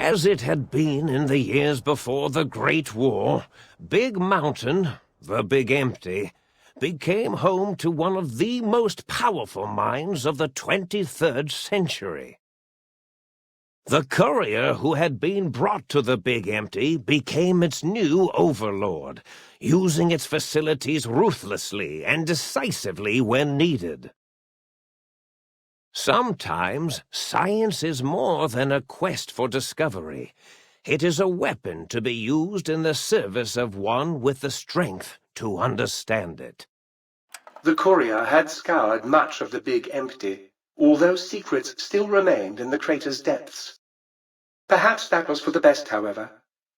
As it had been in the years before the Great War, Big Mountain, the Big Empty, became home to one of the most powerful minds of the 23rd century. The courier who had been brought to the Big Empty became its new overlord, using its facilities ruthlessly and decisively when needed. Sometimes science is more than a quest for discovery. It is a weapon to be used in the service of one with the strength to understand it. The courier had scoured much of the Big Empty, although secrets still remained in the crater's depths. Perhaps that was for the best, however.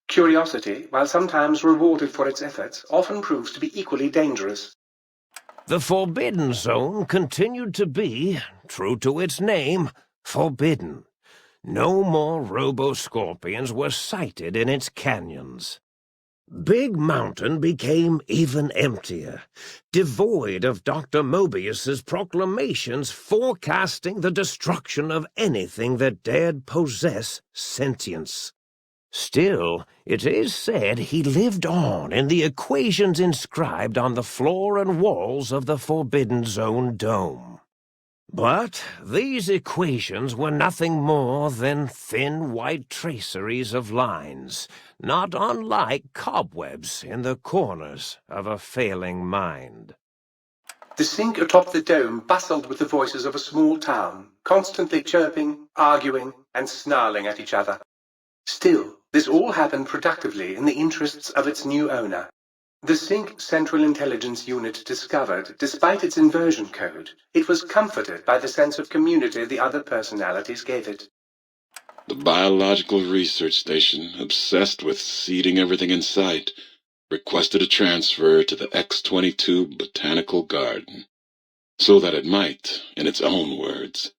Curiosity, while sometimes rewarded for its efforts, often proves to be equally dangerous. The Forbidden Zone continued to be, true to its name, forbidden. No more robo-scorpions were sighted in its canyons. Big Mountain became even emptier, devoid of Dr. Mobius's proclamations forecasting the destruction of anything that dared possess sentience. Still, it is said he lived on in the equations inscribed on the floor and walls of the Forbidden Zone dome. But these equations were nothing more than thin white traceries of lines, not unlike cobwebs in the corners of a failing mind. The sink atop the dome bustled with the voices of a small town, constantly chirping, arguing, and snarling at each other. Still, this all happened productively in the interests of its new owner. The Sync Central Intelligence Unit discovered, despite its inversion code, it was comforted by the sense of community the other personalities gave it. The Biological Research Station, obsessed with seeding everything in sight, requested a transfer to the X-22 Botanical Garden, so that it might, in its own words,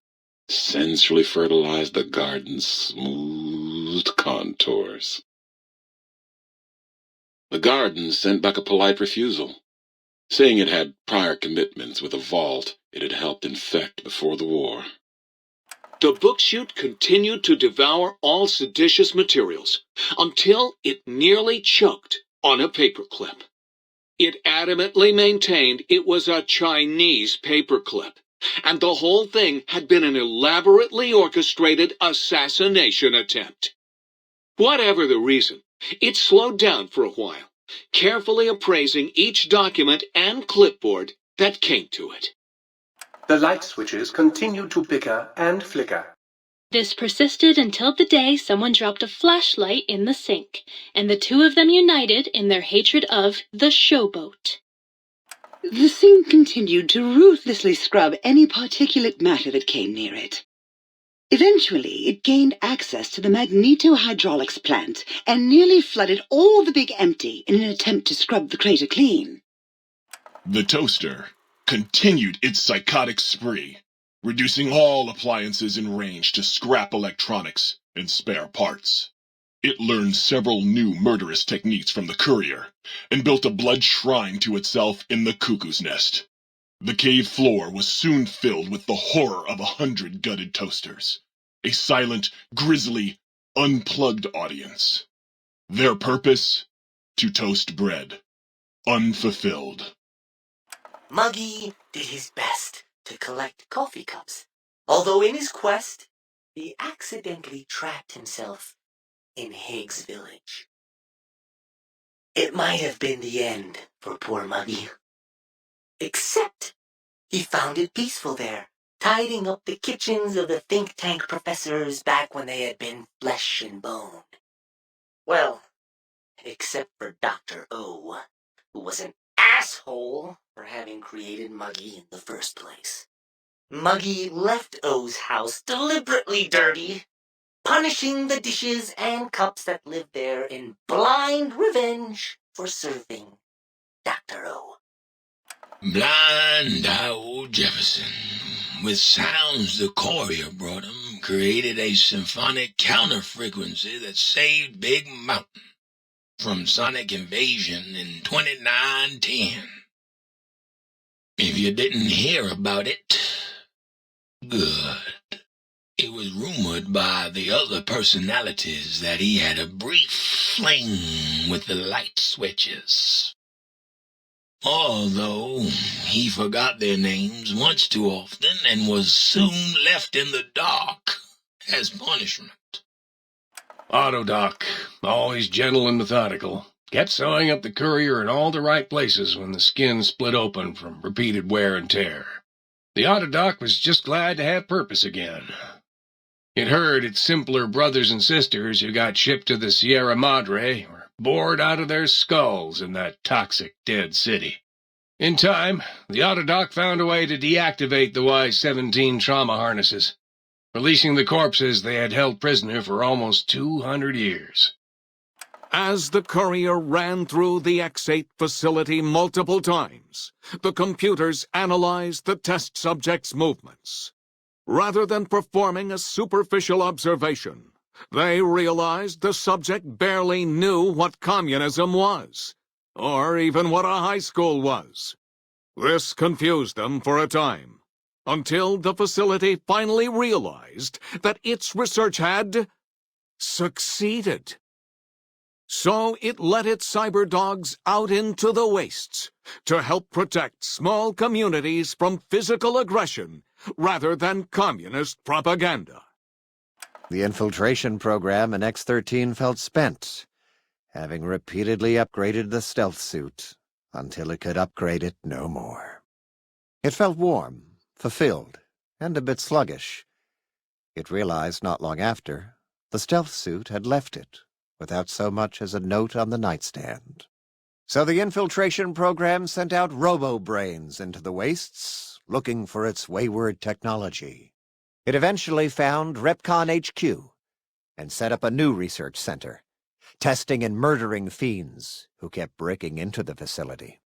sensually fertilize the garden's smooth contours. The garden sent back a polite refusal, saying it had prior commitments with a vault it had helped infect before the war. The Bookshoot continued to devour all seditious materials until it nearly choked on a paperclip. It adamantly maintained it was a Chinese paperclip, and the whole thing had been an elaborately orchestrated assassination attempt. Whatever the reason, it slowed down for a while, carefully appraising each document and clipboard that came to it. The light switches continued to bicker and flicker. This persisted until the day someone dropped a flashlight in the sink, and the two of them united in their hatred of the showboat. The sink continued to ruthlessly scrub any particulate matter that came near it. Eventually, it gained access to the magnetohydraulics plant and nearly flooded all the Big Empty in an attempt to scrub the crater clean. The toaster continued its psychotic spree, reducing all appliances in range to scrap electronics and spare parts. It learned several new murderous techniques from the courier and built a blood shrine to itself in the cuckoo's nest. The cave floor was soon filled with the horror of 100 gutted toasters, a silent, grisly, unplugged audience. Their purpose? To toast bread, unfulfilled. Muggy did his best to collect coffee cups, although in his quest, he accidentally trapped himself in Higgs Village. It might have been the end for poor Muggy. Except he found it peaceful there, tidying up the kitchens of the think tank professors back when they had been flesh and bone. Well, except for Dr. O, who was an asshole for having created Muggy in the first place. Muggy left O's house deliberately dirty, punishing the dishes and cups that lived there in blind revenge for serving Dr. O. Blind old Jefferson, with sounds the courier brought him, created a symphonic counter-frequency that saved Big Mountain from sonic invasion in 2910. If you didn't hear about it, good. It was rumored by the other personalities that he had a brief fling with the light switches. Although he forgot their names much too often and was soon left in the dark as punishment. Autodoc, always gentle and methodical, kept sewing up the Courier in all the right places when the skin split open from repeated wear and tear. The Autodoc was just glad to have purpose again. It heard its simpler brothers and sisters who got shipped to the Sierra Madre were bored out of their skulls in that toxic dead city. In time, the Autodoc found a way to deactivate the Y-17 trauma harnesses, releasing the corpses they had held prisoner for almost 200 years. As the Courier ran through the X-8 facility multiple times, the computers analyzed the test subject's movements. Rather than performing a superficial observation, they realized the subject barely knew what communism was, or even what a high school was. This confused them for a time, until the facility finally realized that its research had succeeded. So it let its cyber dogs out into the wastes to help protect small communities from physical aggression rather than communist propaganda. The infiltration program in X-13 felt spent, having repeatedly upgraded the stealth suit until it could upgrade it no more. It felt warm, fulfilled, and a bit sluggish. It realized not long after the stealth suit had left it without so much as a note on the nightstand. So the infiltration program sent out robo-brains into the wastes, looking for its wayward technology. It eventually found Repcon HQ and set up a new research center, testing and murdering fiends who kept breaking into the facility.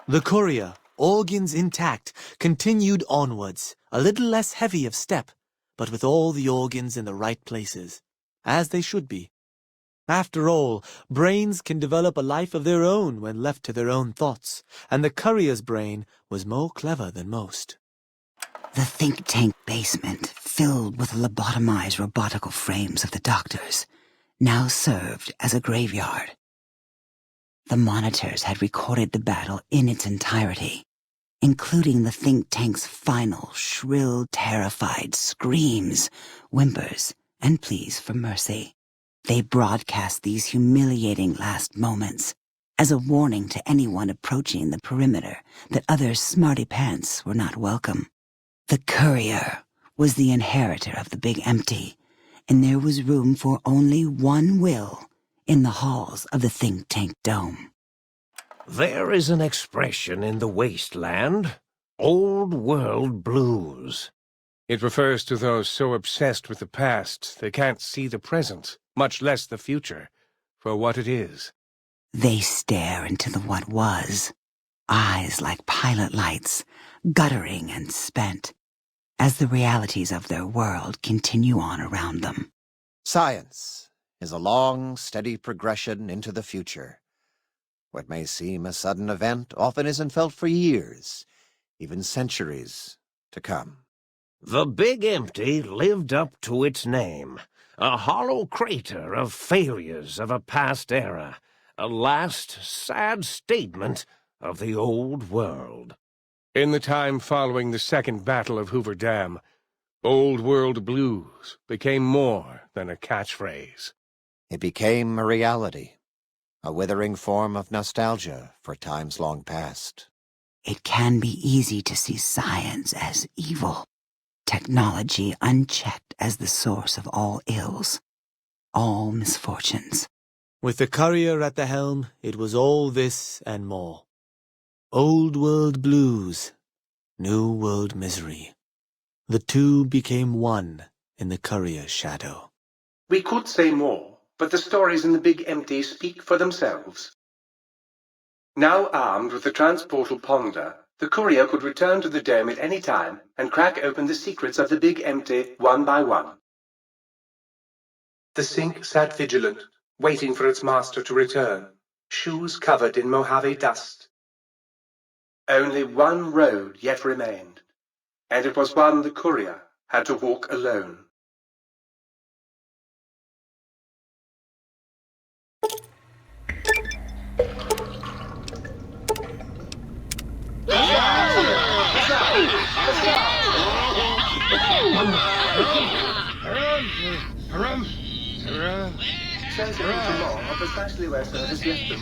The Courier, organs intact, continued onwards, a little less heavy of step, but with all the organs in the right places, as they should be. After all, brains can develop a life of their own when left to their own thoughts, and the Courier's brain was more clever than most. The think tank basement, filled with lobotomized robotical frames of the doctors, now served as a graveyard. The monitors had recorded the battle in its entirety, including the think tank's final, shrill, terrified screams, whimpers, and pleas for mercy. They broadcast these humiliating last moments as a warning to anyone approaching the perimeter that other smarty pants were not welcome. The Courier was the inheritor of the Big Empty, and there was room for only one will in the halls of the think tank dome. There is an expression in the wasteland, old world blues. It refers to those so obsessed with the past they can't see the present, much less the future, for what it is. They stare into the what was, eyes like pilot lights, guttering and spent, as the realities of their world continue on around them. Science is a long, steady progression into the future. What may seem a sudden event often isn't felt for years, even centuries, to come. The Big Empty lived up to its name, a hollow crater of failures of a past era, a last sad statement of the old world. In the time following the Second Battle of Hoover Dam, Old World Blues became more than a catchphrase. It became a reality, a withering form of nostalgia for times long past. It can be easy to see science as evil, technology unchecked as the source of all ills, all misfortunes. With the Courier at the helm, it was all this and more. Old world blues, new world misery. The two became one in the Courier's shadow. We could say more, but the stories in the Big Empty speak for themselves. Now armed with the transportal Ponder, the Courier could return to the dome at any time and crack open the secrets of the Big Empty one by one. The sink sat vigilant, waiting for its master to return, shoes covered in Mojave dust. Only one road yet remained, and it was one the Courier had to walk alone. Shows that Mr. Long are precisely where Sir has left them.